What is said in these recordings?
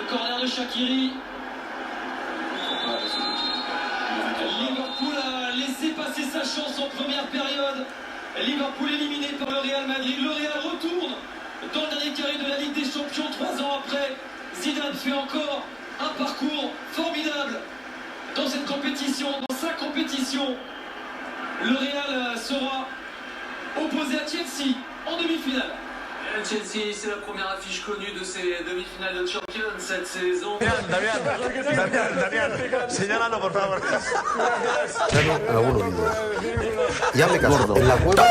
Le corner de Shaqiri. Liverpool a laissé passer sa chance en première période. Liverpool éliminé par le Real Madrid. Le Real retourne dans le dernier carré de la Ligue des Champions 3 ans après. Zidane fait encore un parcours formidable dans cette compétition, dans sa compétition. Le Real sera opposé à Chelsea en demi-finale. Chelsea, c'est la première affiche connue de ces demi-finales de Champions cette saison. Damián, señálalo por favor. Algunos vídeos. Ya me casé en la cueva.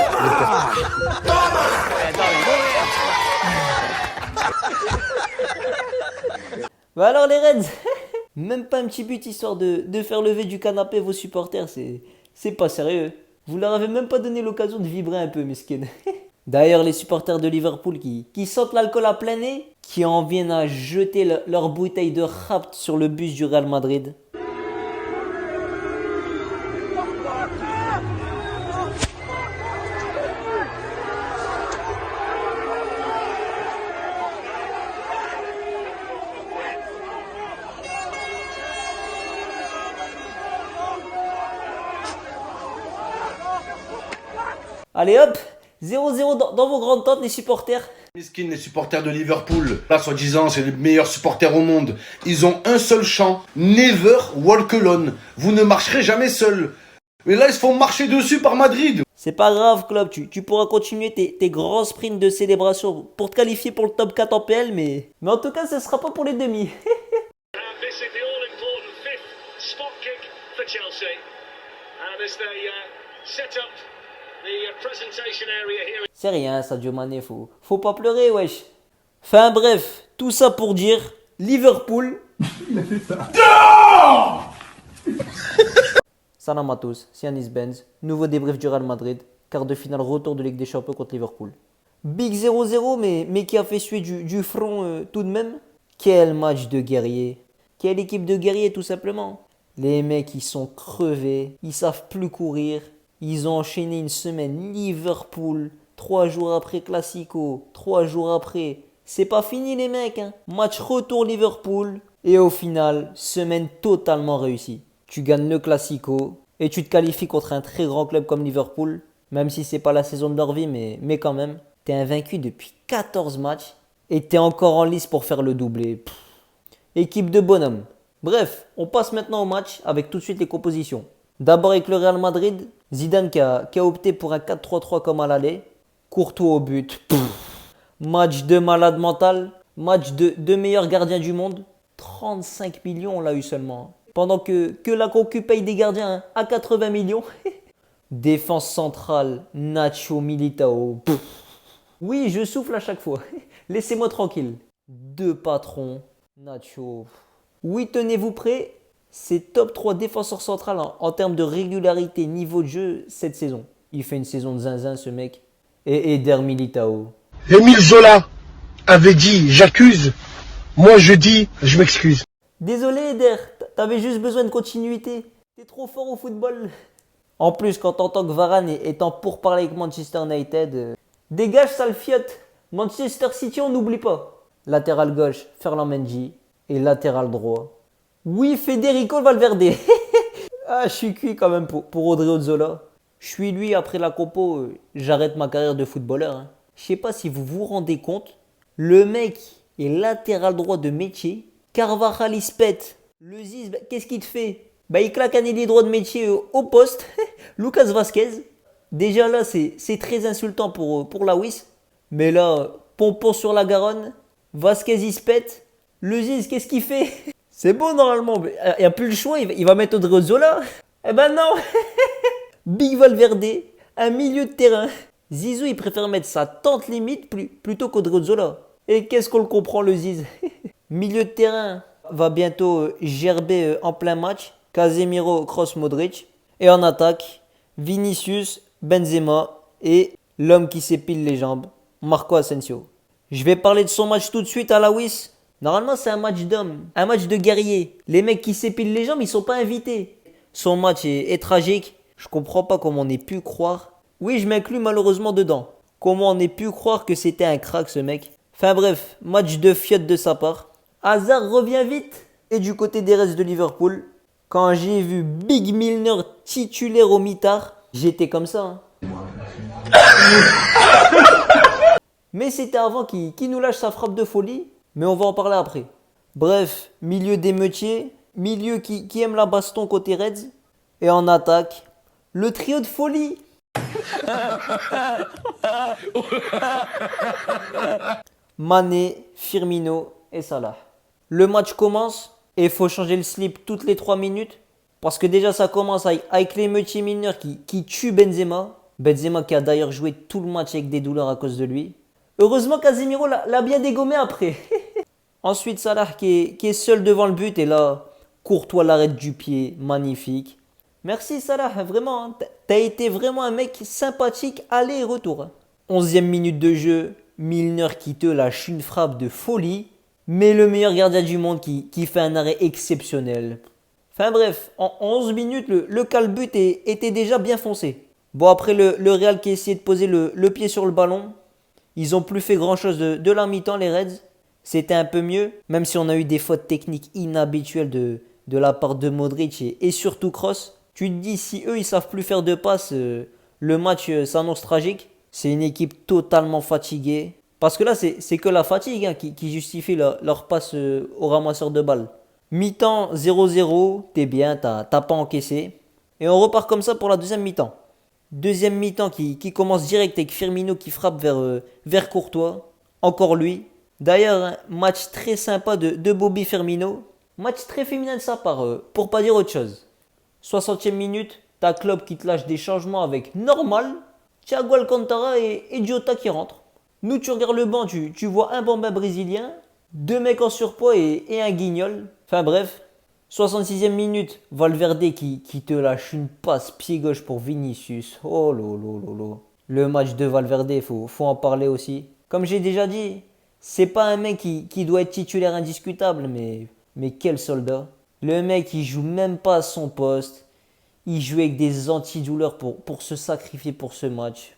Bah alors les Reds, même pas un petit but histoire de faire lever du canapé vos supporters, c'est pas sérieux. Vous leur avez même pas donné l'occasion de vibrer un peu, mesquine. D'ailleurs, les supporters de Liverpool qui sentent l'alcool à plein nez, qui en viennent à jeter leur bouteille de Rapt sur le bus du Real Madrid. Allez hop, 0-0 dans vos grandes tentes, les supporters. Miskin, les supporters de Liverpool, là, soi-disant, c'est les meilleurs supporters au monde. Ils ont un seul chant, Never Walk Alone. Vous ne marcherez jamais seul. Mais là, ils se font marcher dessus par Madrid. C'est pas grave, Klopp, tu pourras continuer tes grands sprints de célébration pour te qualifier pour le top 4 en PL, mais en tout cas, ce sera pas pour les demi. C'est rien, Sadio Mané, faut pas pleurer, wesh. Enfin bref, tout ça pour dire, Liverpool... Salam à tous, c'est Anis Benz, nouveau débrief du Real Madrid, quart de finale retour de Ligue des Champions contre Liverpool. Big 0-0, mais qui a fait suer du front tout de même. Quel match de guerriers, quelle équipe de guerriers tout simplement. Les mecs, ils sont crevés, ils savent plus courir. Ils ont enchaîné une semaine Liverpool, 3 jours après Classico, 3 jours après. C'est pas fini les mecs, hein. Match retour Liverpool. Et au final, semaine totalement réussie. Tu gagnes le Classico et tu te qualifies contre un très grand club comme Liverpool. Même si c'est pas la saison de leur vie, mais quand même. T'es invaincu depuis 14 matchs et t'es encore en lice pour faire le doublé. Équipe de bonhomme. Bref, on passe maintenant au match avec tout de suite les compositions. D'abord avec le Real Madrid, Zidane qui a opté pour un 4-3-3 comme à l'aller. Courtois au but. Match de malade mental. Match de deux meilleurs gardiens du monde. 35 millions on l'a eu seulement. Pendant que la concu paye des gardiens à 80 millions. Défense centrale, Nacho, Militao. Oui, je souffle à chaque fois. Laissez-moi tranquille. Deux patrons, Nacho. Oui, tenez-vous prêts. C'est top 3 défenseur central en termes de régularité, niveau de jeu cette saison. Il fait une saison de zinzin ce mec. Et Eder Militao. Émile Zola avait dit j'accuse. Moi je dis je m'excuse. Désolé Eder, t'avais juste besoin de continuité. T'es trop fort au football. En plus, quand t'entends que Varane est en pourparlers avec Manchester United, dégage sale fiotte. Manchester City on n'oublie pas. Latéral gauche, Ferland Mendy. Et latéral droit. Oui, Federico Valverde. Ah, je suis cuit quand même pour Odriozola. Je suis lui, après la compo, j'arrête ma carrière de footballeur. Hein. Je sais pas si vous vous rendez compte. Le mec est latéral droit de métier. Carvajal, il se pète. Le Ziz, qu'est-ce qu'il te fait? Il claque un ailier droit de métier au poste. Lucas Vazquez. Déjà là, c'est très insultant pour la WIS. Mais là, pompon sur la Garonne. Vazquez, il se pète. Le Ziz, qu'est-ce qu'il fait? C'est bon normalement, mais il n'y a plus le choix, il va mettre Odriozola. Eh ben non. Big Valverde, un milieu de terrain. Zizou, il préfère mettre sa tente limite plutôt qu'Odriozola. Et qu'est-ce qu'on le comprend le Ziz. Milieu de terrain va bientôt gerber en plein match. Casemiro, Kroos, Modric. Et en attaque, Vinicius, Benzema et l'homme qui s'épile les jambes, Marco Asensio. Je vais parler de son match tout de suite à la WIS. Normalement, c'est un match d'hommes, un match de guerriers. Les mecs qui s'épilent les jambes, ils sont pas invités. Son match est tragique. Je comprends pas comment on ait pu croire. Oui, je m'inclus malheureusement dedans. Comment on ait pu croire que c'était un crack ce mec. Enfin bref, match de fiotte de sa part. Hazard revient vite. Et du côté des Reds de Liverpool, quand j'ai vu Big Milner titulaire au mitard, j'étais comme ça. Mais c'était avant qu'il nous lâche sa frappe de folie. Mais on va en parler après. Bref, milieu d'émeutier, milieu qui aime la baston côté Reds. Et en attaque, le trio de folie. Mané, Firmino et Salah. Le match commence et il faut changer le slip toutes les 3 minutes. Parce que déjà ça commence avec l'émeutier Milner qui tue Benzema. Benzema qui a d'ailleurs joué tout le match avec des douleurs à cause de lui. Heureusement Casemiro l'a bien dégommé après. Ensuite Salah qui est seul devant le but et là, Courtois l'arrête du pied, magnifique. Merci Salah, vraiment, hein. T'as été vraiment un mec sympathique, aller et retour. 11e minute de jeu, Milner qui te lâche une frappe de folie, mais le meilleur gardien du monde qui fait un arrêt exceptionnel. Enfin bref, en 11 minutes, le calbut était déjà bien foncé. Bon après le Real qui a essayé de poser le pied sur le ballon, ils ont plus fait grand chose de la mi-temps les Reds. C'était un peu mieux, même si on a eu des fautes techniques inhabituelles de la part de Modric et surtout Kroos. Tu te dis, si eux, ils savent plus faire de passes, le match s'annonce tragique. C'est une équipe totalement fatiguée. Parce que là, c'est que la fatigue hein, qui justifie leur passe au ramasseur de balles. Mi-temps 0-0, t'es bien, t'as pas encaissé. Et on repart comme ça pour la deuxième mi-temps. Deuxième mi-temps qui commence direct avec Firmino qui frappe vers Courtois. Encore lui. D'ailleurs, un match très sympa de Bobby Firmino. Match très féminin de sa part, pour pas dire autre chose. 60e minute, t'as Klopp qui te lâche des changements avec Normal, Thiago Alcantara et Jota qui rentrent. Nous, tu regardes le banc, tu vois un bambin brésilien, 2 mecs en surpoids et un guignol. Enfin bref, 66e minute, Valverde qui te lâche une passe pied gauche pour Vinicius. Oh lolo. Le match de Valverde, faut en parler aussi. Comme j'ai déjà dit, c'est pas un mec qui doit être titulaire indiscutable, mais quel soldat. Le mec, il joue même pas à son poste. Il joue avec des antidouleurs pour se sacrifier pour ce match.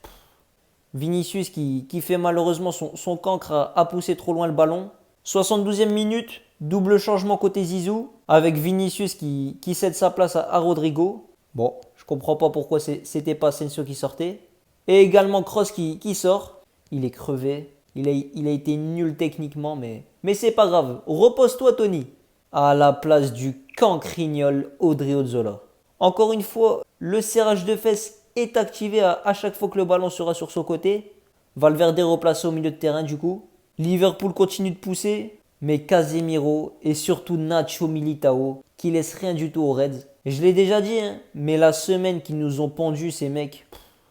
Vinicius qui fait malheureusement son cancre à pousser trop loin le ballon. 72e minute, double changement côté Zizou. Avec Vinicius qui cède sa place à Rodrigo. Bon, je comprends pas pourquoi c'était pas Asensio qui sortait. Et également Kroos qui sort. Il est crevé. Il a été nul techniquement, mais c'est pas grave. Repose-toi Tony. À la place du cancrignol Odriozola. Encore une fois, le serrage de fesses est activé à chaque fois que le ballon sera sur son côté. Valverde replacé au milieu de terrain du coup. Liverpool continue de pousser, mais Casemiro et surtout Nacho Militao qui laissent rien du tout aux Reds. Et je l'ai déjà dit, hein, mais la semaine qu'ils nous ont pendu ces mecs,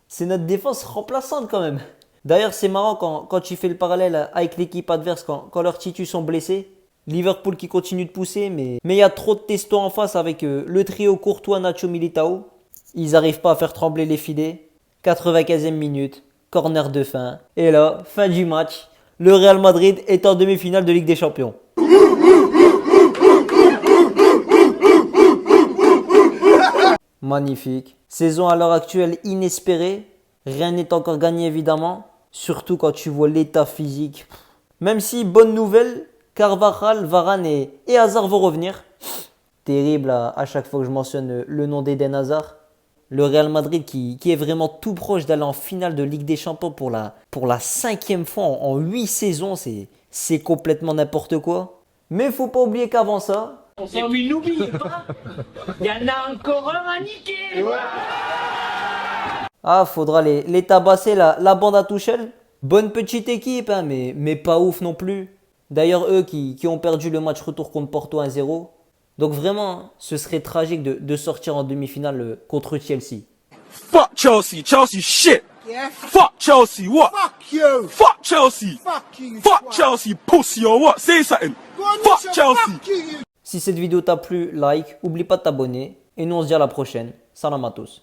c'est notre défense remplaçante quand même. D'ailleurs c'est marrant quand tu fais le parallèle avec l'équipe adverse quand leurs titus sont blessés. Liverpool qui continue de pousser, mais il y a trop de testo en face avec le trio Courtois, Nacho, Militao. Ils n'arrivent pas à faire trembler les filets. 95e minute, corner de fin. Et là, fin du match, le Real Madrid est en demi-finale de Ligue des Champions. Magnifique. Saison à l'heure actuelle inespérée. Rien n'est encore gagné évidemment. Surtout quand tu vois l'état physique. Même si, bonne nouvelle, Carvajal, Varane et Hazard vont revenir. Terrible à chaque fois que je mentionne le nom d'Eden Hazard. Le Real Madrid qui est vraiment tout proche d'aller en finale de Ligue des Champions pour la 5e fois en 8 saisons. C'est complètement n'importe quoi. Mais il faut pas oublier qu'avant ça... Et puis n'oubliez pas, il y en a encore un à niquer. Ah, faudra les tabasser la bande à Tuchel. Bonne petite équipe, hein, mais pas ouf non plus. D'ailleurs, eux qui ont perdu le match retour contre Porto 1-0. Donc vraiment, hein, ce serait tragique de sortir en demi-finale contre Chelsea. Fuck Chelsea, Chelsea shit. Yeah. Fuck Chelsea, what? Fuck you. Fuck Chelsea. Fuck you. Fuck Chelsea, pussy or what? Say something. Go on, Fuck Misha, Chelsea. Fuck you. Si cette vidéo t'a plu, like, oublie pas de t'abonner. Et nous on se dit à la prochaine. Salam à tous.